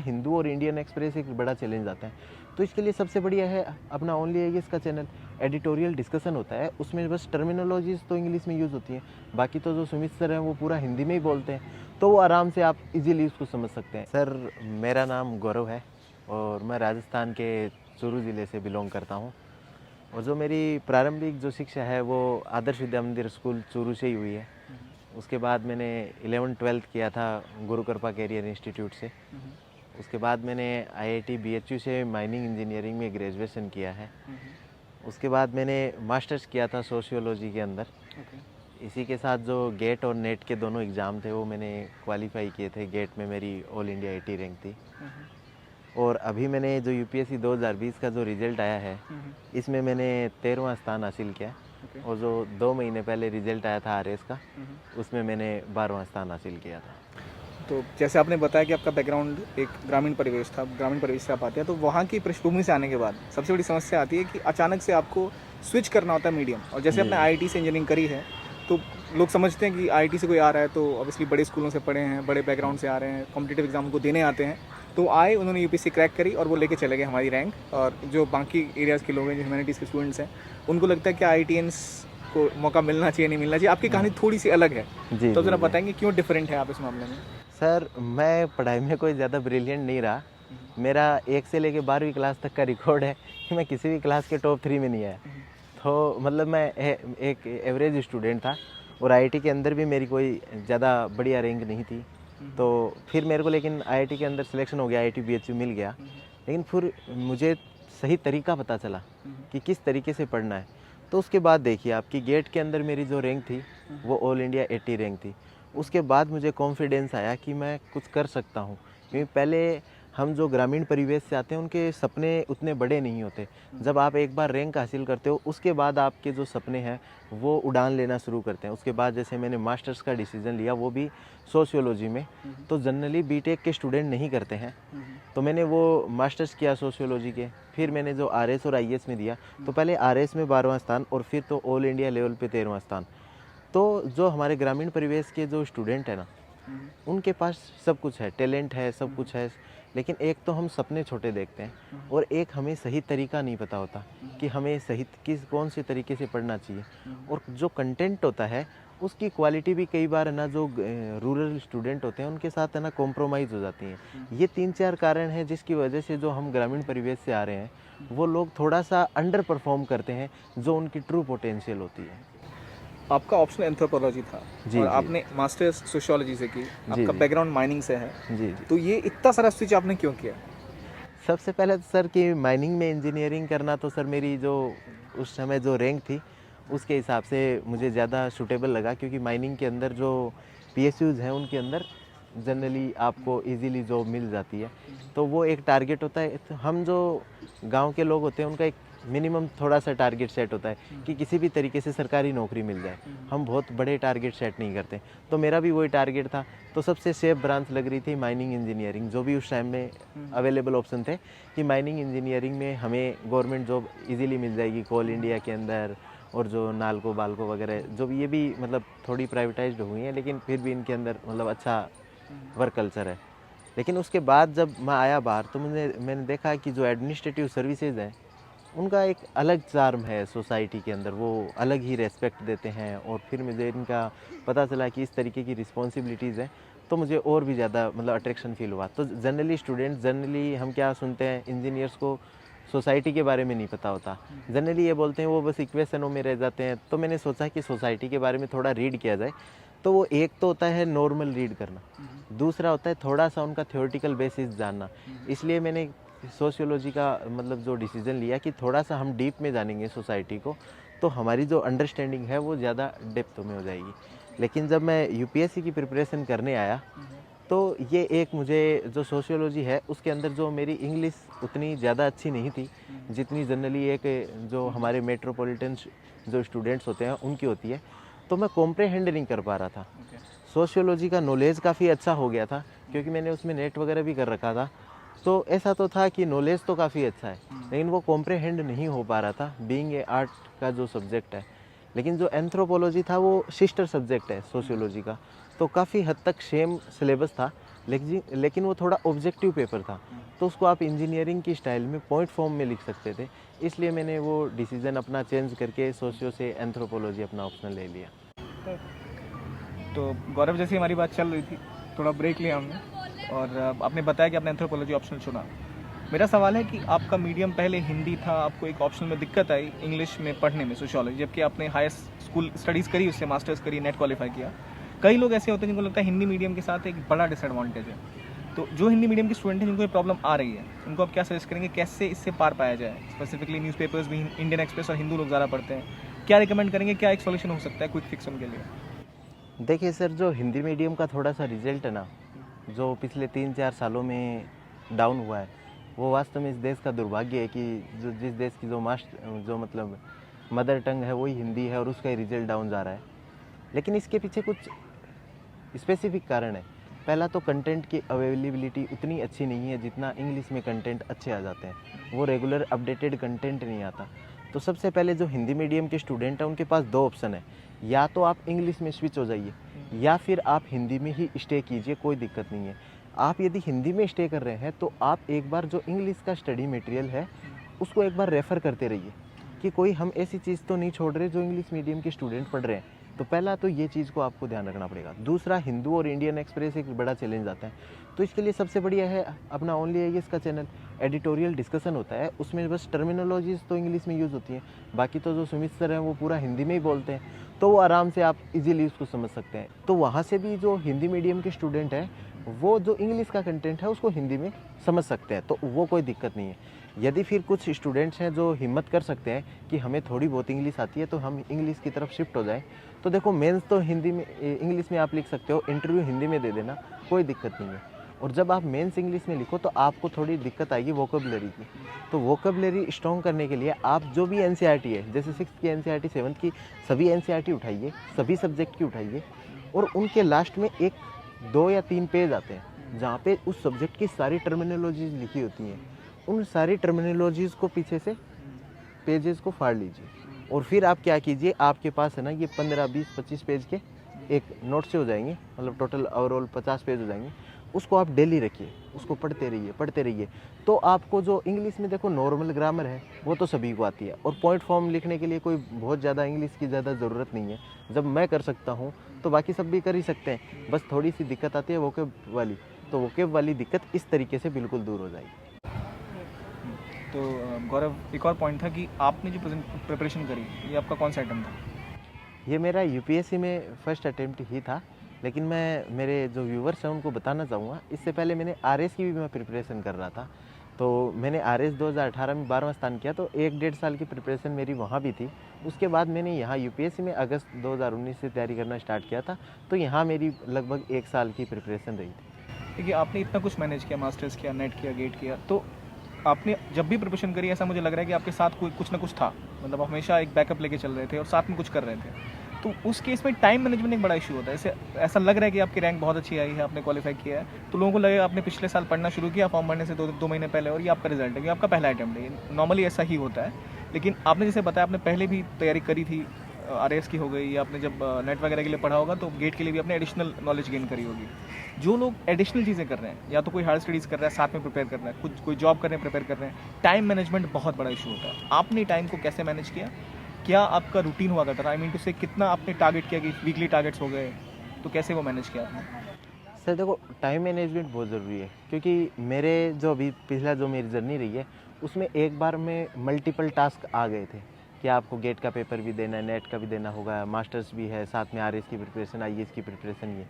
हिंदू और Indian express एक बड़ा चैलेंज आता है, तो इसके लिए सबसे बढ़िया है अपना ओनली है इसका चैनल। एडिटोरियल डिस्कशन होता है, उसमें बस टर्मिनोलॉजीज तो इंग्लिश में यूज़ होती हैं, बाकी तो जो सुमित सर हैं वो पूरा हिंदी में ही बोलते हैं, तो वो आराम से आप इजीली उसको समझ सकते हैं। सर मेरा नाम गौरव है और मैं राजस्थान के चूरू ज़िले से बिलोंग करता हूँ, और जो मेरी प्रारंभिक जो शिक्षा है वो आदर्श विद्या मंदिर स्कूल चूरू से ही हुई है। उसके बाद मैंने 11th-12th किया था गुरु कृपा कैरियर इंस्टीट्यूट से। उसके बाद मैंने IIT BHU से माइनिंग इंजीनियरिंग में ग्रेजुएशन किया है। उसके बाद मैंने मास्टर्स किया था सोशियोलॉजी के अंदर। इसी के साथ जो गेट और नेट के दोनों एग्ज़ाम थे वो मैंने क्वालिफाई किए थे। गेट में मेरी ऑल इंडिया 80 रैंक थी, और अभी मैंने जो UPSC 2020 का जो रिज़ल्ट आया है इसमें मैंने 13वां स्थान हासिल किया। और जो 2 महीने पहले रिज़ल्ट आया था RS का, उसमें मैंने 12वां स्थान हासिल किया था। तो जैसे आपने बताया कि आपका बैकग्राउंड एक ग्रामीण परिवेश था, ग्रामीण परिवेश से आप आते हैं, तो वहाँ की पृष्ठभूमि से आने के बाद सबसे बड़ी समस्या आती है कि अचानक से आपको स्विच करना होता है मीडियम। और जैसे आपने IIT से इंजीनियरिंग करी है, तो लोग समझते हैं कि IIT से कोई आ रहा है तो ऑब्वियसली बड़े स्कूलों से पढ़े हैं, बड़े बैकग्राउंड से आ रहे हैं, कॉम्पिटिटिव एग्जाम को देने आते हैं। तो आए, उन्होंने UPSC क्रैक करी और वो लेके चले गए हमारी रैंक। और जो बाकी एरियाज़ के लोग हैं, जो ह्यूमैनिटीज़ के स्टूडेंट्स हैं, उनको लगता है कि IITians को मौका मिलना चाहिए, नहीं मिलना चाहिए। आपकी कहानी थोड़ी सी अलग है, तो ज़रा बताएंगे क्यों डिफरेंट है आप इस मामले में? सर मैं पढ़ाई में कोई ज़्यादा ब्रिलियंट नहीं रहा। मेरा 1 से लेके 12वीं क्लास तक का रिकॉर्ड है कि मैं किसी भी क्लास के टॉप 3 में नहीं आया। तो मतलब मैं एक एवरेज स्टूडेंट था, और IIT के अंदर भी मेरी कोई ज़्यादा बढ़िया रैंक नहीं थी। तो फिर मेरे को लेकिन IIT के अंदर सिलेक्शन हो गया, IIT BHU मिल गया। लेकिन फिर मुझे सही तरीका पता चला कि किस तरीके से पढ़ना है। तो उसके बाद देखिए आपकी गेट के अंदर मेरी जो रैंक थी वो ऑल इंडिया 80 रैंक थी। उसके बाद मुझे कॉन्फिडेंस आया कि मैं कुछ कर सकता हूँ, क्योंकि पहले हम जो ग्रामीण परिवेश से आते हैं उनके सपने उतने बड़े नहीं होते। जब आप एक बार रैंक हासिल करते हो, उसके बाद आपके जो सपने हैं वो उड़ान लेना शुरू करते हैं। उसके बाद जैसे मैंने मास्टर्स का डिसीजन लिया, वो भी सोशियोलॉजी में, तो जनरली BTech के स्टूडेंट नहीं करते हैं। तो मैंने वो मास्टर्स किया सोशियोलॉजी के। फिर मैंने जो RS और IS में दिया, तो पहले RS में 12वां स्थान और फिर तो ऑल इंडिया लेवल पे 13वां स्थान। तो जो हमारे ग्रामीण परिवेश के जो स्टूडेंट हैं ना, उनके पास सब कुछ है, टैलेंट है, सब कुछ है, लेकिन एक तो हम सपने छोटे देखते हैं, और एक हमें सही तरीका नहीं पता होता कि हमें सही कौन से तरीके से पढ़ना चाहिए। और जो कंटेंट होता है उसकी क्वालिटी भी कई बार है ना, जो रूरल स्टूडेंट होते हैं उनके साथ है ना कॉम्प्रोमाइज़ हो जाती हैं। ये 3-4 कारण हैं जिसकी वजह से जो हम ग्रामीण परिवेश से आ रहे हैं वो लोग थोड़ा सा अंडर परफॉर्म करते हैं जो उनकी ट्रू पोटेंशियल होती है। आपका ऑप्शनल एंथ्रोपोलॉजी था और आपने मास्टर्स सोशियोलॉजी से की, आपका बैकग्राउंड माइनिंग से है। जी। तो ये इतना सारा स्विच आपने क्यों किया? सबसे पहले तो सर कि माइनिंग में इंजीनियरिंग करना, तो सर मेरी जो उस समय जो रैंक थी उसके हिसाब से मुझे ज़्यादा सूटेबल लगा, क्योंकि माइनिंग के अंदर जो PSUs हैं उनके अंदर जनरली आपको इजीली जॉब मिल जाती है। तो वो एक टारगेट होता है। तो हम जो गांव के लोग होते हैं उनका एक मिनिमम थोड़ा सा टारगेट सेट होता है कि किसी भी तरीके से सरकारी नौकरी मिल जाए। हम बहुत बड़े टारगेट सेट नहीं करते, तो मेरा भी वही टारगेट था। तो सबसे सेफ ब्रांच लग रही थी माइनिंग इंजीनियरिंग, जो भी उस टाइम में अवेलेबल ऑप्शन थे कि माइनिंग इंजीनियरिंग में हमें गवर्नमेंट जॉब इजीली मिल जाएगी कोल इंडिया के अंदर। और जो नालको बालको वगैरह जो भी, ये भी मतलब थोड़ी प्राइवेटाइज्ड हुई हैं, लेकिन फिर भी इनके अंदर मतलब अच्छा वर्क कल्चर है। लेकिन उसके बाद जब मैं आया बाहर, तो मैंने देखा कि जो एडमिनिस्ट्रेटिव सर्विसेज हैं उनका एक अलग चार्म है सोसाइटी के अंदर, वो अलग ही रेस्पेक्ट देते हैं। और फिर मुझे इनका पता चला कि इस तरीके की रिस्पॉन्सिबिलिटीज़ हैं, तो मुझे और भी ज़्यादा मतलब अट्रैक्शन फील हुआ। तो जनरली हम क्या सुनते हैं, इंजीनियर्स को सोसाइटी के बारे में नहीं पता होता। जनरली ये बोलते हैं वो बस इक्वेशनों में रह जाते हैं। तो मैंने सोचा कि सोसाइटी के बारे में थोड़ा रीड किया जाए। तो वो एक तो होता है नॉर्मल रीड करना, दूसरा होता है थोड़ा सा उनका थ्योरेटिकल बेसिस जानना। इसलिए मैंने सोशियोलॉजी का मतलब जो डिसीजन लिया कि थोड़ा सा हम डीप में जानेंगे सोसाइटी को, तो हमारी जो अंडरस्टैंडिंग है वो ज़्यादा डेप्थ में हो जाएगी। लेकिन जब मैं UPSC की प्रिपरेशन करने आया, तो ये एक मुझे जो सोशियोलॉजी है उसके अंदर जो मेरी इंग्लिश उतनी ज़्यादा अच्छी नहीं थी जितनी जनरली एक जो हमारे मेट्रोपॉलिटन जो स्टूडेंट्स होते हैं उनकी होती है। तो मैं कॉम्प्रहेंड नहीं कर पा रहा था। सोशियोलॉजी का नॉलेज काफ़ी अच्छा हो गया था, क्योंकि मैंने उसमें नेट वगैरह भी कर रखा था। तो ऐसा तो था कि नॉलेज तो काफ़ी अच्छा है, लेकिन वो कॉम्प्रहेंड नहीं हो पा रहा था बीइंग ए आर्ट का जो सब्जेक्ट है। लेकिन जो एंथ्रोपोलॉजी था वो सिस्टर सब्जेक्ट है सोशियोलॉजी का, तो काफ़ी हद तक सेम सिलेबस था। लेकिन वो थोड़ा ऑब्जेक्टिव पेपर था, तो उसको आप इंजीनियरिंग की स्टाइल में पॉइंट फॉर्म में लिख सकते थे। इसलिए मैंने वो डिसीज़न अपना चेंज करके सोशियो से एंथ्रोपोलॉजी अपना ऑप्शनल ले लिया। तो गौरव, जैसे हमारी बात चल रही थी, थोड़ा ब्रेक लिया हमने और आपने बताया कि आपने एंथ्रोपोलॉजी ऑप्शनल चुना। मेरा सवाल है कि आपका मीडियम पहले हिंदी था, आपको एक ऑप्शनल में दिक्कत आई इंग्लिश में पढ़ने में, सोशियोलॉजी, जबकि आपने हायर स्कूल स्टडीज़ करी, उससे मास्टर्स करी, नेट क्वालिफाई किया। कई लोग ऐसे होते हैं जिनको लगता है हिंदी मीडियम के साथ एक बड़ा डिसएडवांटेज है। तो जो हिंदी मीडियम के स्टूडेंट हैं जिनको ये प्रॉब्लम आ रही है, उनको आप क्या सजेस्ट करेंगे, कैसे इससे पार पाया जाए? स्पेसिफिकली न्यूज़पेपर्स भी इंडियन एक्सप्रेस और हिंदू लोग ज़्यादा पढ़ते हैं, क्या रिकमेंड करेंगे, क्या एक सॉल्यूशन हो सकता है क्विक फिक्स उनके लिए? देखिए सर, जो हिंदी मीडियम का थोड़ा सा रिजल्ट है ना, जो पिछले 3-4 सालों में डाउन हुआ है, वो वास्तव में इस देश का दुर्भाग्य है कि जिस देश की जो मतलब मदर टंग है वही हिंदी है और उसका ही रिजल्ट डाउन जा रहा है। लेकिन इसके पीछे कुछ स्पेसिफिक कारण है। पहला तो कंटेंट की अवेलेबिलिटी उतनी अच्छी नहीं है जितना इंग्लिश में कंटेंट अच्छे आ जाते हैं, वो रेगुलर अपडेटेड कंटेंट नहीं आता। तो सबसे पहले जो हिंदी मीडियम के स्टूडेंट हैं उनके पास 2 ऑप्शन है, या तो आप इंग्लिश में स्विच हो जाइए या फिर आप हिंदी में ही स्टे कीजिए, कोई दिक्कत नहीं है। आप यदि हिंदी में स्टे कर रहे हैं तो आप एक बार जो इंग्लिश का स्टडी मटेरियल है उसको एक बार रेफ़र करते रहिए कि कोई हम ऐसी चीज़ तो नहीं छोड़ रहे जो इंग्लिश मीडियम के स्टूडेंट पढ़ रहे हैं। तो पहला तो ये चीज़ को आपको ध्यान रखना पड़ेगा। दूसरा, हिंदू और इंडियन एक्सप्रेस एक बड़ा चैलेंज आता है, तो इसके लिए सबसे बढ़िया है अपना ओनली आईएएस का चैनल। एडिटोरियल डिस्कशन होता है, उसमें बस टर्मिनोलॉजीज तो इंग्लिश में यूज़ होती हैं, बाकी तो जो सुमित सर हैं वो पूरा हिंदी में ही बोलते हैं, तो वो आराम से आप इजीली उसको समझ सकते हैं। तो वहाँ से भी जो हिंदी मीडियम के स्टूडेंट हैं वो जो इंग्लिश का कंटेंट है उसको हिंदी में समझ सकते हैं, तो वो कोई दिक्कत नहीं है। यदि फिर कुछ स्टूडेंट्स हैं जो हिम्मत कर सकते हैं कि हमें थोड़ी बहुत इंग्लिश आती है तो हम इंग्लिश की तरफ शिफ्ट हो जाएं, तो देखो मेंस तो हिंदी में इंग्लिश में आप लिख सकते हो, इंटरव्यू हिंदी में दे देना, कोई दिक्कत नहीं है। और जब आप मेंस इंग्लिश में लिखो तो आपको थोड़ी दिक्कत आएगी वोकेबलरी की। तो वोकेबलरी स्ट्रॉन्ग करने के लिए आप जो भी एनसीईआरटी है, जैसे 6th की एनसीईआरटी, 7th की, सभी एनसीईआरटी उठाइए, सभी सब्जेक्ट की उठाइए, और उनके लास्ट में 1, 2 या 3 पेज आते हैं जहाँ पे उस सब्जेक्ट की सारी टर्मिनोलॉजीज लिखी होती हैं। उन सारी टर्मिनोलॉजीज़ को पीछे से पेजेस को फाड़ लीजिए, और फिर आप क्या कीजिए, आपके पास है ना ये 15, 20, 25 पेज के एक नोट से हो जाएंगे, मतलब टोटल ओवरऑल 50 पेज हो जाएंगे। उसको आप डेली रखिए, उसको पढ़ते रहिए। तो आपको जो इंग्लिश में देखो नॉर्मल ग्रामर है वो तो सभी को आती है, और पॉइंट फॉर्म लिखने के लिए कोई बहुत ज़्यादा इंग्लिश की ज़्यादा ज़रूरत नहीं है। जब मैं कर सकता हूँ तो बाकी सब भी कर ही सकते हैं। बस थोड़ी सी दिक्कत आती है वोकेब वाली, तो वोकेब वाली दिक्कत इस तरीके से बिल्कुल दूर हो जाएगी। तो गौरव, एक और पॉइंट था कि आपने जो प्रिपरेशन करी, ये आपका कौन सा आइटम था? ये मेरा यूपीएससी में फर्स्ट अटेम्प्ट ही था, लेकिन मैं मेरे जो व्यूवर्स हैं उनको बताना चाहूँगा, इससे पहले मैंने आरएस की भी मैं प्रिपरेशन कर रहा था। तो मैंने आरएस 2018 में 12वां स्थान किया, तो 1-1.5 साल की प्रिपरेशन मेरी वहाँ भी थी। उसके बाद मैंने यहाँ यूपीएससी में अगस्त 2019 से तैयारी करना स्टार्ट किया था, तो यहाँ मेरी लगभग 1 साल की प्रिपरेशन रही थी। देखिए, आपने इतना कुछ मैनेज किया, मास्टर्स किया, नेट किया, गेट किया, तो आपने जब भी प्रिपरेशन करी, ऐसा मुझे लग रहा है कि आपके साथ कोई कुछ ना कुछ था, मतलब आप हमेशा एक बैकअप लेके चल रहे थे और साथ में कुछ कर रहे थे। तो उस केस में टाइम मैनेजमेंट एक बड़ा इशू होता है। ऐसा लग रहा है कि आपकी रैंक बहुत अच्छी आई है, आपने क्वालिफाई किया है, तो लोगों को लगेगा आपने पिछले साल पढ़ना शुरू किया फॉर्म भरने से 2 महीने पहले, और ये आपका रिजल्ट है, ये आपका पहला अटैम्प्ट है। नॉर्मली ऐसा ही होता है, लेकिन आपने जैसे बताया आपने पहले भी तैयारी करी थी, आरएस की हो गई, या आपने जब नेट वगैरह के लिए पढ़ा होगा तो गेट के लिए भी आपने एडिशनल नॉलेज गेन करी होगी। जो लोग एडिशनल चीज़ें कर रहे हैं, या तो कोई हार्ड स्टडीज़ कर रहा है, साथ में प्रिपेयर कर रहा है, कुछ कोई जॉब कर रहे हैं, प्रिपेयर कर रहे हैं, टाइम मैनेजमेंट बहुत बड़ा इशू होता है। आपने टाइम को कैसे मैनेज किया? क्या आपका रूटीन हुआ करता था? आई मीन टू से कितना आपने टारगेट किया कि वीकली टारगेट्स हो गए, तो कैसे वो मैनेज किया आपने? सर देखो, टाइम मैनेजमेंट बहुत ज़रूरी है, क्योंकि मेरे जो अभी पिछला जो मेरी जर्नी रही है उसमें एक बार में मल्टीपल टास्क आ गए थे कि आपको गेट का पेपर भी देना है, नेट का भी देना होगा, मास्टर्स भी है, साथ में आरएस की प्रिपरेशन, आईएएस की प्रिपरेशन ये।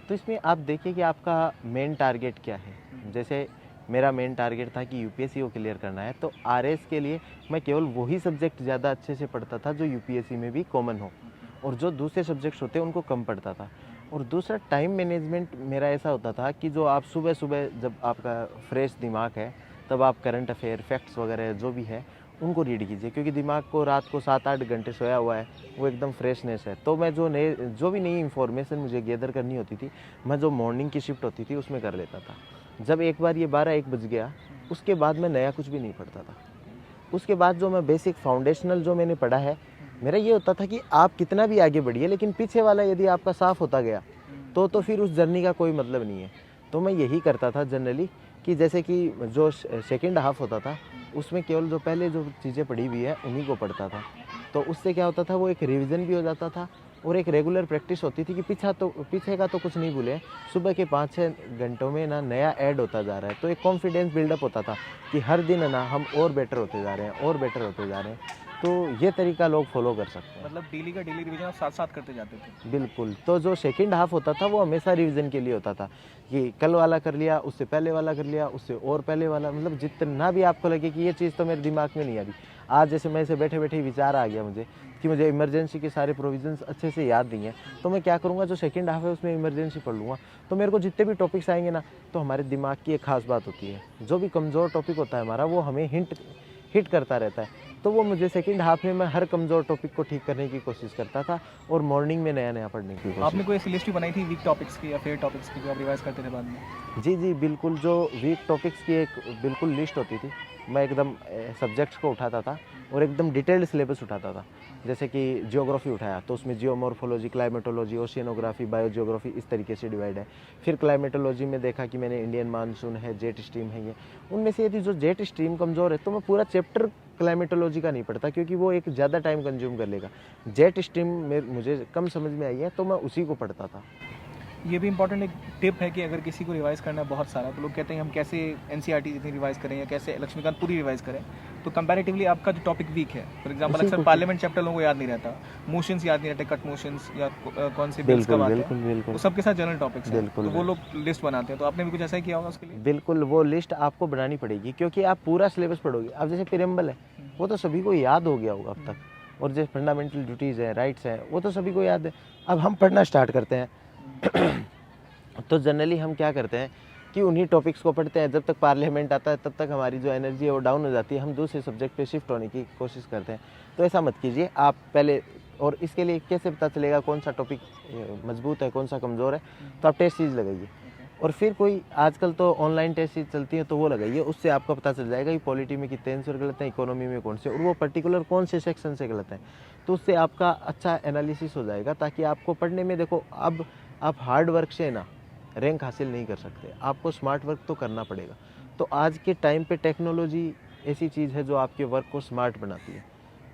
तो इसमें आप देखिए कि आपका मेन टारगेट क्या है। जैसे मेरा मेन टारगेट था कि यूपीएससी को क्लियर करना है, तो आरएस के लिए मैं केवल वही सब्जेक्ट ज़्यादा अच्छे से पढ़ता था जो यूपीएससी में भी कॉमन हो, और जो दूसरे सब्जेक्ट्स होते हैं उनको कम पढ़ता था। और दूसरा, टाइम मैनेजमेंट मेरा ऐसा होता था कि जो आप सुबह सुबह जब आपका फ्रेश दिमाग है तब आप करंट अफेयर, फैक्ट्स वगैरह जो भी है उनको रीड कीजिए, क्योंकि दिमाग को रात को 7-8 घंटे सोया हुआ है, वो एकदम फ्रेशनेस है। तो मैं जो भी नई इन्फॉर्मेशन मुझे गैदर करनी होती थी, मैं जो मॉर्निंग की शिफ्ट होती थी उसमें कर लेता था। जब एक बार ये 12-1 बज गया, उसके बाद मैं नया कुछ भी नहीं पढ़ता था। उसके बाद जो मैं बेसिक फाउंडेशनल जो मैंने पढ़ा है, मेरा ये होता था कि आप कितना भी आगे बढ़िए, लेकिन पीछे वाला यदि आपका साफ होता गया तो फिर उस जर्नी का कोई मतलब नहीं है। तो मैं यही करता था जनरली कि जैसे कि जो सेकंड हाफ होता था उसमें केवल जो पहले जो चीज़ें पढ़ी हुई है उन्हीं को पढ़ता था। तो उससे क्या होता था, वो एक रिवीजन भी हो जाता था और एक रेगुलर प्रैक्टिस होती थी कि पीछे का तो कुछ नहीं भूले, सुबह के 5-6 घंटों में ना नया ऐड होता जा रहा है। तो एक कॉन्फिडेंस बिल्डअप होता था कि हर दिन ना हम और बेटर होते जा रहे हैं और बेटर होते जा रहे हैं। तो ये तरीका लोग फॉलो कर सकते हैं। मतलब डेली का डेली रिवीजन आप साथ साथ करते जाते थे। बिल्कुल। तो जो सेकंड हाफ होता था वो हमेशा रिवीजन के लिए होता था कि कल वाला कर लिया, उससे पहले वाला कर लिया, उससे और पहले वाला, मतलब जितना भी आपको लगे कि ये चीज़ तो मेरे दिमाग में नहीं आ रही। आज जैसे मैं ऐसे बैठे बैठे विचार आ गया मुझे कि मुझे इमरजेंसी के सारे प्रोविजंस अच्छे से याद नहीं है, तो मैं क्या करूँगा, जो सेकंड हाफ है उसमें इमरजेंसी पढ़ लूँगा। तो मेरे को जितने भी टॉपिक्स आएंगे ना, तो हमारे दिमाग की एक खास बात होती है, जो भी कमज़ोर टॉपिक होता है हमारा वो हमें हिट करता रहता है। तो वो मुझे सेकंड हाफ में मैं हर कमज़ोर टॉपिक को ठीक करने की कोशिश करता था और मॉर्निंग में नया नया पढ़ने की कोशिश। आपने कोई ऐसी लिस्ट भी बनाई थी वीक टॉपिक्स की या फेयर टॉपिक्स की जो आप रिवाइज करते थे बाद में? जी जी बिल्कुल, जो वीक टॉपिक्स की एक बिल्कुल लिस्ट होती थी, मैं एकदम सब्जेक्ट्स को उठाता था और एकदम डिटेल्ड सिलेबस उठाता था। जैसे कि जियोग्राफी उठाया तो उसमें जियोमॉर्फोलॉजी, क्लाइमेटोलॉजी, ओशियनोग्राफी, बायोजियोग्राफी इस तरीके से डिवाइड है। फिर क्लाइमेटोलॉजी में देखा कि मैंने इंडियन मानसून है, जेट स्ट्रीम है, ये उनमें से यदि जो जेट स्ट्रीम कमज़ोर है तो मैं पूरा चैप्टर क्लाइमेटोलॉजी का नहीं पढ़ता, क्योंकि वो एक ज़्यादा टाइम कंज्यूम कर लेगा। जेट स्ट्रीम में मुझे कम समझ में आई है तो मैं उसी को पढ़ता था। ये भी इंपॉर्टेंट एक टिप है कि अगर किसी को रिवाइज करना है बहुत सारा, तो लोग कहते हैं हम कैसे एनसीईआरटी जितनी रिवाइज करें या कैसे लक्ष्मीकांत पूरी रिवाइज करें, तो कंपैरेटिवली आपका जो टॉपिक वीक है, फॉर एग्जांपल उसी अक्सर को- पार्लियामेंट चैप्टर लोगों को याद नहीं रहता, मोशंस याद नहीं रहते, कट मोशंस या कौन से बिल्स बिल्कुल कब आते बिल्कुल हैं, बिल्कुल वो सबके साथ जनरल टॉपिक्स हैं, बिल्कुल, तो वो लोग लिस्ट बनाते हैं। तो आपने भी कुछ ऐसा ही किया होगा उसके लिए? बिल्कुल वो लिस्ट आपको बनानी पड़ेगी, क्योंकि आप पूरा सिलेबस पढ़ोगे। अब जैसे प्रीएम्बल है वो तो सभी को याद हो गया होगा अब तक, और जो फंडामेंटल ड्यूटीज़ हैं, राइट्स हैं, वो तो सभी को याद है। अब हम पढ़ना स्टार्ट करते हैं तो जनरली हम क्या करते हैं कि उन्हीं टॉपिक्स को पढ़ते हैं। जब तक पार्लियामेंट आता है तब तक हमारी जो एनर्जी है वो डाउन हो जाती है, हम दूसरे सब्जेक्ट पे शिफ्ट होने की कोशिश करते हैं। तो ऐसा मत कीजिए आप पहले। और इसके लिए कैसे पता चलेगा कौन सा टॉपिक मजबूत है, कौन सा कमज़ोर है, तो आप टेस्ट सीरीज लगाइए। और फिर कोई आजकल तो ऑनलाइन टेस्ट सीरीज चलती है तो वो लगाइए, उससे आपको पता चल जाएगा कि पॉलिटी में कितने आंसर गलत हैं, इकोनॉमी में कौन से, और वो पर्टिकुलर कौन से सेक्शन से गलत हैं। तो उससे आपका अच्छा एनालिसिस हो जाएगा, ताकि आपको पढ़ने में, देखो अब आप हार्ड वर्क से ना रैंक हासिल नहीं कर सकते, आपको स्मार्ट वर्क तो करना पड़ेगा। तो आज के टाइम पे टेक्नोलॉजी ऐसी चीज़ है जो आपके वर्क को स्मार्ट बनाती है।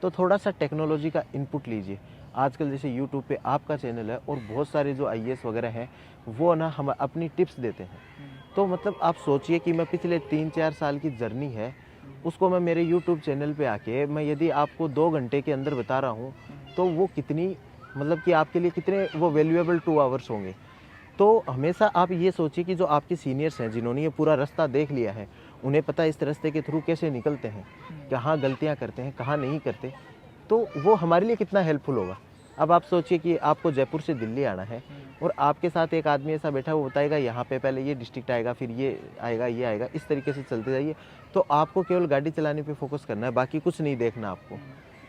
तो थोड़ा सा टेक्नोलॉजी का इनपुट लीजिए। आजकल जैसे यूट्यूब पे आपका चैनल है और बहुत सारे जो आईएएस वगैरह हैं वो ना हम अपनी टिप्स देते हैं। तो मतलब आप सोचिए कि मैं पिछले 3-4 साल की जर्नी है उसको मैं मेरे यूट्यूब चैनल पे आके मैं यदि आपको 2 घंटे के अंदर बता रहा हूँ तो वो कितनी, मतलब कि आपके लिए कितने वो वैल्यूएबल 2 आवर्स होंगे। तो हमेशा आप ये सोचिए कि जो आपके सीनियर्स हैं जिन्होंने ये पूरा रास्ता देख लिया है, उन्हें पता है इस रास्ते के थ्रू कैसे निकलते हैं, कहाँ गलतियाँ करते हैं, कहाँ नहीं करते, तो वो हमारे लिए कितना हेल्पफुल होगा। अब आप सोचिए कि आपको जयपुर से दिल्ली आना है और आपके साथ एक आदमी ऐसा बैठा वो बताएगा यहाँ पे पहले ये डिस्ट्रिक्ट आएगा, फिर ये आएगा, ये आएगा, इस तरीके से चलते जाइए। तो आपको केवल गाड़ी चलाने पे फोकस करना है, बाकी कुछ नहीं देखना आपको।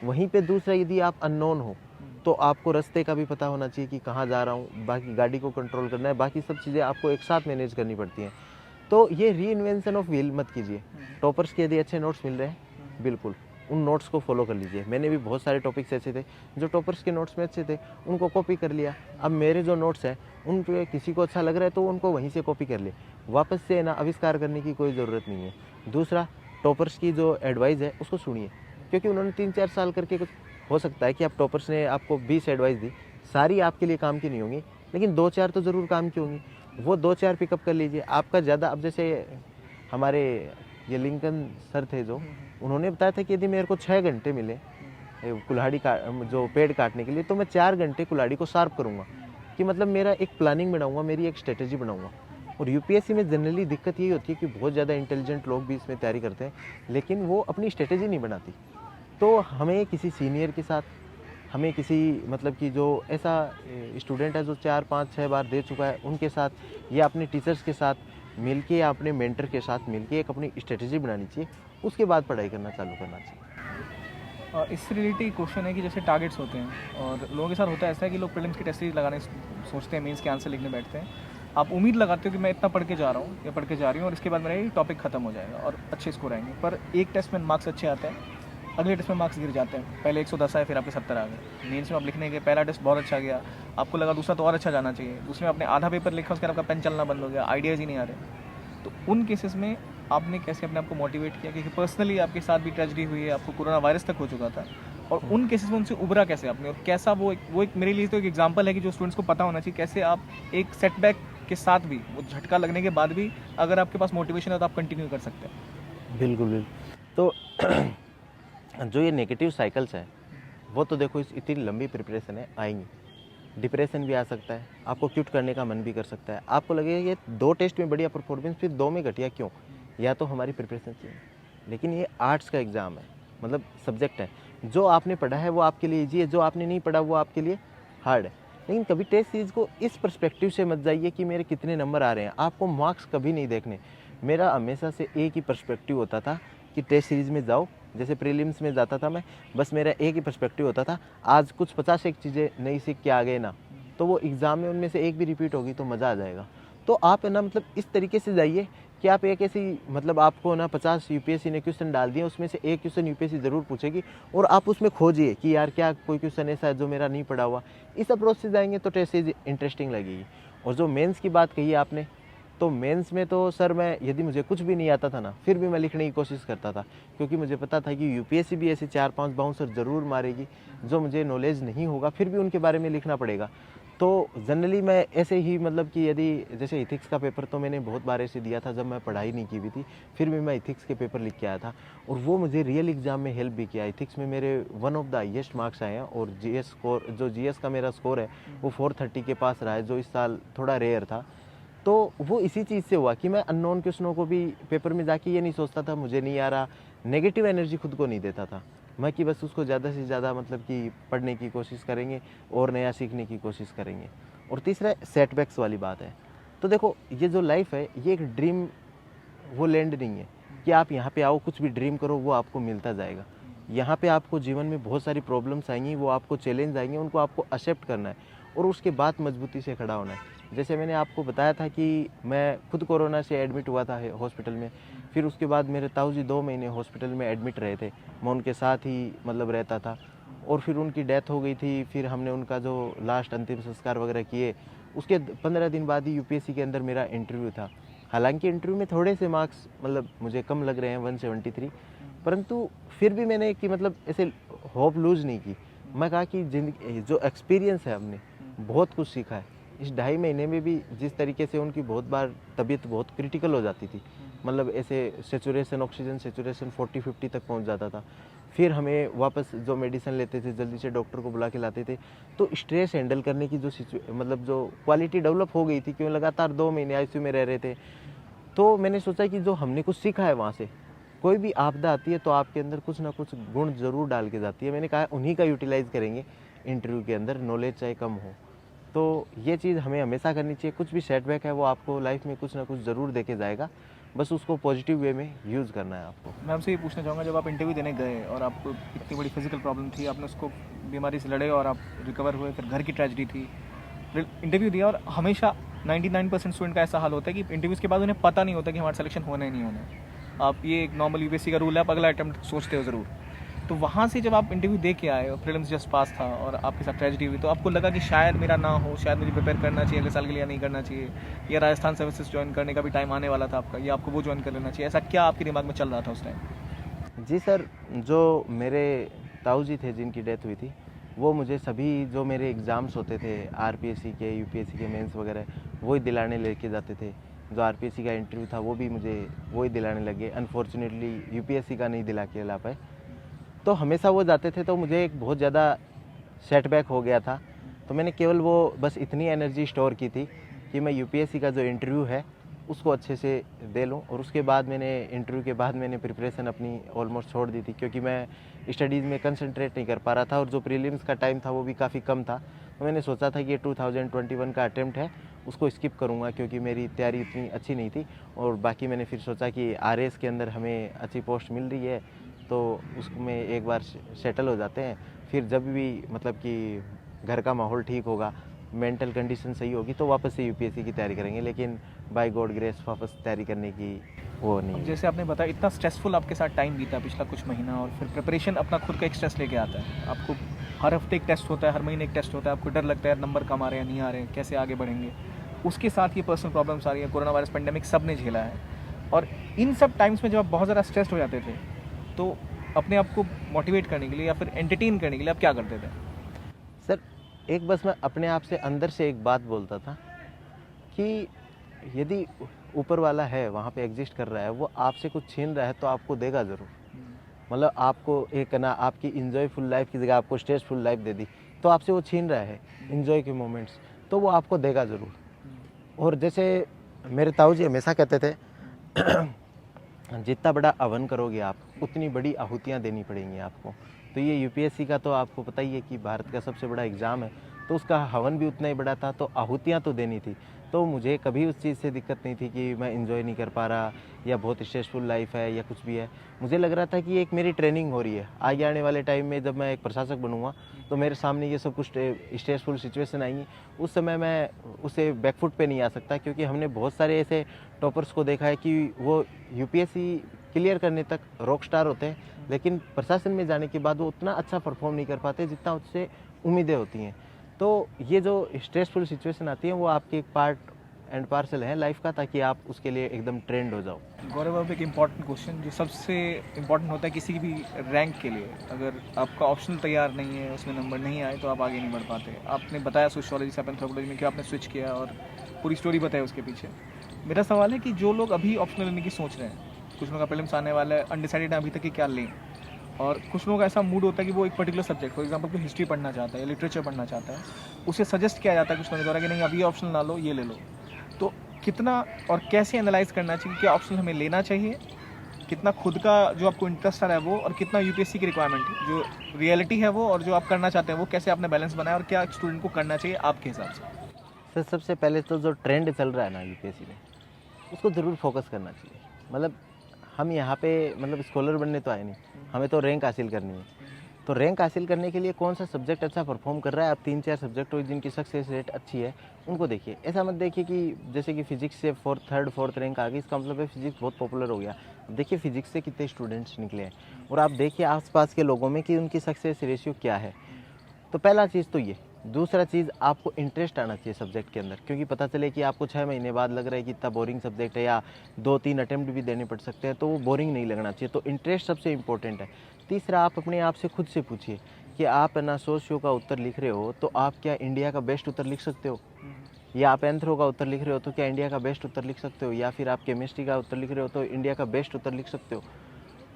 वहीं पे दूसरा, यदि आप अननोन हो तो आपको रास्ते का भी पता होना चाहिए कि कहाँ जा रहा हूँ, बाकी गाड़ी को कंट्रोल करना है, बाकी सब चीज़ें आपको एक साथ मैनेज करनी पड़ती हैं। तो ये री इन्वेंशन ऑफ व्हील मत कीजिए। टॉपर्स के यदि अच्छे नोट्स मिल रहे हैं, बिल्कुल उन नोट्स को फॉलो कर लीजिए। मैंने भी बहुत सारे टॉपिक्स ऐसे थे जो टॉपर्स के नोट्स में अच्छे थे, उनको कॉपी कर लिया। अब मेरे जो नोट्स हैं उन पे किसी को अच्छा लग रहा है तो उनको वहीं से कॉपी कर ले, वापस से ना आविष्कार करने की कोई ज़रूरत नहीं है। दूसरा, टॉपर्स की जो एडवाइस है उसको सुनिए, क्योंकि उन्होंने 3-4 साल करके कुछ, हो सकता है कि आप टॉपर्स ने आपको 20 एडवाइस दी, सारी आपके लिए काम की नहीं होंगी, लेकिन 2-4 तो ज़रूर काम की होंगी, वो 2-4 पिकअप कर लीजिए। आपका ज़्यादा, अब जैसे हमारे ये लिंकन सर थे जो, उन्होंने बताया था कि यदि मेरे को 6 घंटे मिले कुल्हाड़ी का जो पेड़ काटने के लिए, तो मैं 4 घंटे कुल्हाड़ी को शार्प करूँगा, कि मतलब मेरा एक प्लानिंग बनाऊँगा, मेरी एक स्ट्रेटेजी बनाऊँगा। और यूपीएससी में जनरली दिक्कत यही होती है कि बहुत ज़्यादा इंटेलिजेंट लोग भी इसमें तैयारी करते हैं, लेकिन वो अपनी स्ट्रेटेजी नहीं बनाती। तो हमें किसी सीनियर के साथ, हमें किसी मतलब कि जो ऐसा स्टूडेंट है जो 4-5-6 बार दे चुका है उनके साथ, या अपने टीचर्स के साथ मिलके या अपने मेंटर के साथ मिलके एक अपनी स्ट्रेटेजी बनानी चाहिए, उसके बाद पढ़ाई करना चालू करना चाहिए। इससे रिलेटेड क्वेश्चन है कि जैसे टारगेट्स होते हैं और लोगों के साथ होता है ऐसा है कि लोग प्रीलिम्स की टेस्ट सीरीज लगाने सोचते हैं, मेंस के आंसर लिखने बैठते हैं। आप उम्मीद लगाते हो कि मैं इतना पढ़ के जा रहा हूँ या पढ़ के जा रही हूँ और इसके बाद मेरा ये टॉपिक खत्म हो जाएगा और अच्छे स्कोर आएंगे, पर एक टेस्ट में मार्क्स अच्छे आते हैं, अगले टेस्ट में मार्क्स गिर जाते हैं, पहले 110 आए फिर आपके 70 आ गए। मेंस में आप लिखने गए, पहला टेस्ट बहुत अच्छा गया, आपको लगा दूसरा तो और अच्छा जाना चाहिए, दूसरे में आपने आधा पेपर लिखा, उसके बाद आपका पेन चलना बंद हो गया, आइडियाज़ ही नहीं आ रहे। तो उन केसेस में आपने कैसे अपने आप को मोटिवेट किया? क्योंकि पर्सनली आपके साथ भी ट्रेजेडी हुई है, आपको कोरोना वायरस तक हो चुका था, और उन केसेस में उनसे उभरा कैसे आपने, और कैसा वो एक मेरे लिए तो एक एग्जांपल है कि जो स्टूडेंट्स को पता होना चाहिए कैसे आप एक सेटबैक के साथ भी, वो झटका लगने के बाद भी, अगर आपके पास मोटिवेशन है तो आप कंटिन्यू कर सकते हैं। बिल्कुल, बिल्कुल। तो जो ये नेगेटिव साइकिल्स हैं, वो तो देखो इस इतनी लंबी प्रिपरेशन है, आएँगी। डिप्रेशन भी आ सकता है, आपको क्विट करने का मन भी कर सकता है। आपको लगेगा ये 2 टेस्ट में बढ़िया परफॉर्मेंस, फिर 2 में घटिया क्यों? या तो हमारी प्रिपरेशन चाहिए। लेकिन ये आर्ट्स का एग्ज़ाम है, मतलब सब्जेक्ट है। जो आपने पढ़ा है वो आपके लिए ईज़ी है, जो आपने नहीं पढ़ा वो आपके लिए हार्ड है। लेकिन कभी टेस्ट सीरीज़ को इस पर्सपेक्टिव से मत जाइए कि मेरे कितने नंबर आ रहे हैं। आपको मार्क्स कभी नहीं देखने। मेरा हमेशा से एक ही पर्सपेक्टिव होता था कि टेस्ट सीरीज़ में जाओ, जैसे प्रीलिम्स में जाता था मैं, बस मेरा एक ही पर्सपेक्टिव होता था, आज कुछ 50 एक चीज़ें नई सीख के आ गए ना, तो वो एग्ज़ाम में उनमें से एक भी रिपीट होगी तो मज़ा आ जाएगा। तो आप है ना, मतलब इस तरीके से जाइए कि आप एक ऐसी, मतलब आपको ना 50 यूपीएससी ने क्वेश्चन डाल दिए, उसमें से एक क्वेश्चन यूपीएससी ज़रूर पूछेगी, और आप उसमें खोजिए कि यार क्या कोई क्वेश्चन ऐसा है जो मेरा नहीं पड़ा हुआ। इस अप्रोच से जाएंगे तो टेस्ट सीरीज इंटरेस्टिंग लगेगी। और जो मेंस की बात कही आपने, तो मेंस में तो सर मैं, यदि मुझे कुछ भी नहीं आता था ना, फिर भी मैं लिखने की कोशिश करता था, क्योंकि मुझे पता था कि यूपीएससी भी ऐसे 4-5 बाउंसर ज़रूर मारेगी, जो मुझे नॉलेज नहीं होगा फिर भी उनके बारे में लिखना पड़ेगा। तो जनरली मैं ऐसे ही, मतलब कि यदि जैसे इथिक्स का पेपर तो मैंने बहुत बार ऐसे दिया था जब मैं पढ़ाई नहीं की हुई थी, फिर भी मैं इथिक्स के पेपर लिख के आया था, और वो मुझे रियल एग्जाम में हेल्प भी किया। इथिक्स में मेरे one of the highest marks आए हैं, और जीएस स्कोर, जो जीएस का मेरा स्कोर है वो 430 के पास रहा है, जो इस साल थोड़ा रेयर था। तो वो इसी चीज़ से हुआ कि मैं अननोन क्वेश्चनों को भी पेपर में जाके ये नहीं सोचता था मुझे नहीं आ रहा, नेगेटिव एनर्जी खुद को नहीं देता था मैं, कि बस उसको ज़्यादा से ज़्यादा, मतलब कि पढ़ने की कोशिश करेंगे और नया सीखने की कोशिश करेंगे। और तीसरा सेटबैक्स वाली बात है। तो देखो ये जो लाइफ है ये एक ड्रीम, वो लैंड नहीं है कि आप यहाँ पे आओ कुछ भी ड्रीम करो वो आपको मिलता जाएगा। यहाँ पे आपको जीवन में बहुत सारी प्रॉब्लम्स आएंगी, वो आपको चैलेंज आएंगे, उनको आपको एक्सेप्ट करना है और उसके बाद मजबूती से खड़ा होना है। जैसे मैंने आपको बताया था कि मैं खुद कोरोना से एडमिट हुआ था हॉस्पिटल में, फिर उसके बाद मेरे ताऊ जी 2 महीने हॉस्पिटल में एडमिट रहे थे, मैं उनके साथ ही मतलब रहता था, और फिर उनकी डेथ हो गई थी। फिर हमने उनका जो लास्ट अंतिम संस्कार वगैरह किए, उसके 15 दिन बाद ही यूपीएससी के अंदर मेरा इंटरव्यू था। हालांकि इंटरव्यू में थोड़े से मार्क्स मतलब मुझे कम लग रहे हैं, 173, परंतु फिर भी मैंने कि मतलब ऐसे होप लूज़ नहीं की। मैं कहा कि जिंदगी जो एक्सपीरियंस है हमने बहुत कुछ सीखा है। इस 2.5 महीने में भी जिस तरीके से उनकी बहुत बार तबीयत बहुत क्रिटिकल हो जाती थी, मतलब ऐसे सेचुरेशन, ऑक्सीजन सेचुरेशन 40-50 तक पहुंच जाता था, फिर हमें वापस जो मेडिसिन लेते थे जल्दी से डॉक्टर को बुला के लाते थे। तो स्ट्रेस हैंडल करने की जो मतलब जो क्वालिटी डेवलप हो गई थी, क्यों लगातार 2 महीने आईसीयू में रह रहे थे, तो मैंने सोचा कि जो हमने कुछ सीखा है वहाँ से, कोई भी आपदा आती है तो आपके अंदर कुछ ना कुछ गुण ज़रूर डाल के जाती है। मैंने कहा उन्हीं का यूटिलाइज़ करेंगे इंटरव्यू के अंदर, नॉलेज चाहे कम हो। तो ये चीज़ हमें हमेशा करनी चाहिए। कुछ भी सेटबैक है वो आपको लाइफ में कुछ ना कुछ ज़रूर देके जाएगा, बस उसको पॉजिटिव वे में यूज़ करना है आपको। मैं आपसे ये पूछना चाहूँगा, जब आप इंटरव्यू देने गए और आपको इतनी बड़ी फिजिकल प्रॉब्लम थी, आपने उसको बीमारी से लड़े और आप रिकवर हुए, फिर घर की ट्रेजेडी थी, फिर इंटरव्यू दिया, और हमेशा 99% स्टूडेंट का ऐसा हाल होता है कि इंटरव्यूज़ के बाद उन्हें पता नहीं होता कि हमारा सिलेक्शन होना ही नहीं होना है। आप, ये एक नॉर्मल यूपीएससी का रूल है, आप अगला अटेम्प्ट सोचते हो ज़रूर। तो वहाँ से जब आप इंटरव्यू दे के आए और प्रीलिम्स जस्ट पास था और आपके साथ ट्रेजेडी हुई, तो आपको लगा कि शायद मेरा ना हो, शायद मुझे प्रिपेयर करना चाहिए अगले साल के लिए, नहीं करना चाहिए, या राजस्थान सर्विसेज ज्वाइन करने का भी टाइम आने वाला था आपका, या आपको वो ज्वाइन कर लेना चाहिए, ऐसा क्या आपके दिमाग में चल रहा था उस टाइम? जी सर, जो मेरे ताऊ जी थे जिनकी डेथ हुई थी, वो मुझे सभी जो मेरे एग्ज़ाम्स होते थे आरपीएससी के, यूपीएससी के मेंस वगैरह, वो ही दिलाने लेके जाते थे। जो आरपीएससी का इंटरव्यू था वो भी मुझे वो ही दिलाने लगे। अनफॉर्चुनेटली यूपीएससी का नहीं दिला के ला पाए, तो हमेशा वो जाते थे, तो मुझे एक बहुत ज़्यादा सेटबैक हो गया था। तो मैंने केवल वो बस इतनी एनर्जी स्टोर की थी कि मैं यूपीएससी का जो इंटरव्यू है उसको अच्छे से दे लूँ, और उसके बाद मैंने इंटरव्यू के बाद मैंने प्रिपरेशन अपनी ऑलमोस्ट छोड़ दी थी, क्योंकि मैं स्टडीज़ में कंसंट्रेट नहीं कर पा रहा था, और जो प्रीलिम्स का टाइम था वो भी काफ़ी कम था। तो मैंने सोचा था कि ये 2021 का अटेम्प्ट है, उसको स्किप करूँगा, क्योंकि मेरी तैयारी इतनी अच्छी नहीं थी। और बाकी मैंने फिर सोचा कि आरएएस के अंदर हमें अच्छी पोस्ट मिल रही है, तो उसमें एक बार सेटल हो जाते हैं, फिर जब भी मतलब कि घर का माहौल ठीक होगा, मेंटल कंडीशन सही होगी, तो वापस से यूपीएससी की तैयारी करेंगे। लेकिन बाय गॉड ग्रेस वापस तैयारी करने की वो नहीं अब है। जैसे आपने बताया इतना स्ट्रेसफुल आपके साथ टाइम बीता पिछला कुछ महीना, और फिर प्रिपरेशन अपना खुद का एक स्ट्रेस लेके आता है आपको। हर हफ्ते एक टेस्ट होता है, हर महीने एक टेस्ट होता है, आपको डर लगता है नंबर कम आ रहे हैं नहीं आ रहे हैं, कैसे आगे बढ़ेंगे। उसके साथ ये पर्सनल प्रॉब्लम्स आ रही है, कोरोना वायरस पेंडेमिक सब ने झेला है। और इन सब टाइम्स में जब आप बहुत ज़्यादा स्ट्रेस्ड हो जाते थे तो अपने आप को मोटिवेट करने के लिए या फिर एंटरटेन करने के लिए आप क्या करते थे? सर एक बस मैं अपने आप से अंदर से एक बात बोलता था कि यदि ऊपर वाला है वहाँ पे एग्जिस्ट कर रहा है, वो आपसे कुछ छीन रहा है तो आपको देगा ज़रूर। मतलब आपको एक ना आपकी इंजॉयफुल लाइफ की जगह आपको स्ट्रेसफुल लाइफ दे दी, तो आपसे वो छीन रहा है इंजॉय के मोमेंट्स, तो वो आपको देगा ज़रूर। और जैसे मेरे ताऊ जी हमेशा कहते थे जितना बड़ा हवन करोगे आप उतनी बड़ी आहुतियाँ देनी पड़ेंगी आपको। तो ये यूपीएससी का तो आपको पता ही है कि भारत का सबसे बड़ा एग्ज़ाम है, तो उसका हवन भी उतना ही बड़ा था, तो आहुतियाँ तो देनी थी। तो मुझे कभी उस चीज़ से दिक्कत नहीं थी कि मैं एंजॉय नहीं कर पा रहा या बहुत स्ट्रेसफुल लाइफ है या कुछ भी है। मुझे लग रहा था कि एक मेरी ट्रेनिंग हो रही है, आगे आने वाले टाइम में जब मैं एक प्रशासक बनूंगा तो मेरे सामने ये सब कुछ स्ट्रेसफुल सिचुएशन आएंगी, उस समय मैं उसे बैकफुट पे नहीं आ सकता। क्योंकि हमने बहुत सारे ऐसे टॉपर्स को देखा है कि वो यूपीएससी क्लियर करने तक रॉक स्टार होते हैं, लेकिन प्रशासन में जाने के बाद वो उतना अच्छा परफॉर्म नहीं कर पाते जितना उससे उम्मीदें होती हैं। तो ये जो स्ट्रेसफुल सिचुएशन आती है वो आपके एक पार्ट एंड पार्सल है लाइफ का, ताकि आप उसके लिए एकदम ट्रेंड हो जाओ। गौरव, अब एक इम्पॉर्टेंट क्वेश्चन जो सबसे इम्पॉर्टेंट होता है किसी भी रैंक के लिए, अगर आपका ऑप्शनल तैयार नहीं है, उसमें नंबर नहीं आए तो आप आगे नहीं बढ़ पाते। आपने बताया सोशियोलॉजी से एंथ्रोपोलॉजी में कि आपने स्विच किया और पूरी स्टोरी बताई उसके पीछे। मेरा सवाल है कि जो लोग अभी ऑप्शनल लेने की सोच रहे हैं, कुछ लोगों का प्रीलिम्स आने वाला है, अनडिसाइडेड है अभी तक कि क्या लें, और कुछ लोगों का ऐसा मूड होता है कि वो एक पर्टिकुलर सब्जेक्ट, फॉर एग्जांपल कोई हिस्ट्री पढ़ना चाहता है या लिटरेचर पढ़ना चाहता है, उसे सजेस्ट किया जाता है कुछ लोगों द्वारा कि नहीं अब ये ऑप्शनल ना लो, ये ले लो। तो कितना और कैसे एनालाइज करना चाहिए, क्या ऑप्शन हमें लेना चाहिए, कितना खुद का जो आपको इंटरेस्ट आ रहा है वो, और कितना यूपीएससी की रिक्वायरमेंट है, जो रियलिटी है वो और जो आप करना चाहते हैं वो, कैसे आपने बैलेंस बनाया और क्या स्टूडेंट को करना चाहिए आपके हिसाब से? सर सबसे पहले तो जो ट्रेंड चल रहा है ना यूपीएससी में, उसको ज़रूर फोकस करना चाहिए। मतलब हम यहाँ पे मतलब स्कॉलर बनने तो आए नहीं, हमें तो रैंक हासिल करनी है। तो रैंक हासिल करने के लिए कौन सा सब्जेक्ट अच्छा परफॉर्म कर रहा है, आप 3-4 सब्जेक्ट हो जिनकी सक्सेस रेट अच्छी है उनको देखिए। ऐसा मत देखिए कि जैसे कि फिजिक्स से थर्ड फोर्थ रैंक आ गई, इसका मतलब है फिजिक्स बहुत पॉपुलर हो गया। देखिए फिजिक्स से कितने स्टूडेंट्स निकले हैं, और आप देखिए आसपास के लोगों में कि उनकी सक्सेस रेशियो क्या है। तो पहला चीज़ तो ये। दूसरा चीज़, आपको इंटरेस्ट आना चाहिए सब्जेक्ट के अंदर, क्योंकि पता चले कि आपको 6 महीने बाद लग रहा है कि इतना बोरिंग सब्जेक्ट है या 2-3 अटेम्प्ट भी देने पड़ सकते हैं, तो वो बोरिंग नहीं लगना चाहिए। तो इंटरेस्ट सबसे इंपॉर्टेंट है। तीसरा, आप अपने आप से खुद से पूछिए कि आप ना सोशियो का उत्तर लिख रहे हो तो आप क्या इंडिया का बेस्ट उत्तर लिख सकते हो, या आप एंथ्रो का उत्तर लिख रहे हो तो क्या इंडिया का बेस्ट उत्तर लिख सकते हो, या फिर आप केमिस्ट्री का उत्तर लिख रहे हो तो इंडिया का बेस्ट उत्तर लिख सकते हो।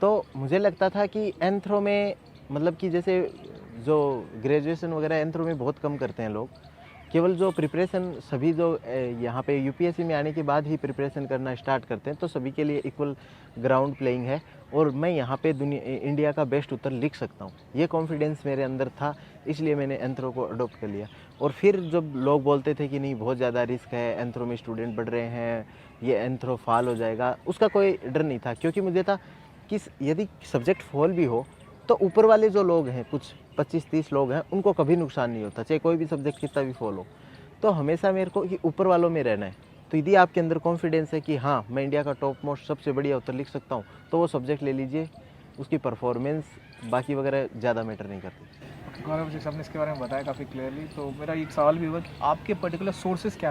तो मुझे लगता था कि एंथ्रो में मतलब कि जैसे जो ग्रेजुएशन वगैरह एंथ्रो में बहुत कम करते हैं लोग, केवल जो प्रिपरेशन सभी जो यहाँ पे यूपीएससी में आने के बाद ही प्रिपरेशन करना स्टार्ट करते हैं, तो सभी के लिए इक्वल ग्राउंड प्लेइंग है और मैं यहाँ पे इंडिया का बेस्ट उत्तर लिख सकता हूँ। ये कॉन्फिडेंस मेरे अंदर था, इसलिए मैंने एंथ्रो को अडोप्ट कर लिया। और फिर जब लोग बोलते थे कि नहीं बहुत ज़्यादा रिस्क है, एंथ्रो में स्टूडेंट बढ़ रहे हैं, ये एंथ्रो फॉल हो जाएगा, उसका कोई डर नहीं था। क्योंकि मुझे था कि यदि सब्जेक्ट फॉल भी हो तो ऊपर वाले जो लोग हैं, कुछ 25-30 लोग हैं, उनको कभी नुकसान नहीं होता, चाहे कोई भी सब्जेक्ट कितना भी फॉल हो। तो हमेशा मेरे को कि ऊपर वालों में रहना है। तो यदि आपके अंदर कॉन्फिडेंस है कि हाँ मैं इंडिया का टॉप मोस्ट सबसे बढ़िया उत्तर लिख सकता हूँ, तो वो सब्जेक्ट ले लीजिए। उसकी परफॉर्मेंस बाकी वगैरह ज़्यादा मैटर नहीं करती। गौरव, जैसे आपने इसके बारे में बताया काफ़ी क्लियरली, तो मेरा एक सवाल भी हुआ कि आपके पर्टिकुलर सोर्सेज क्या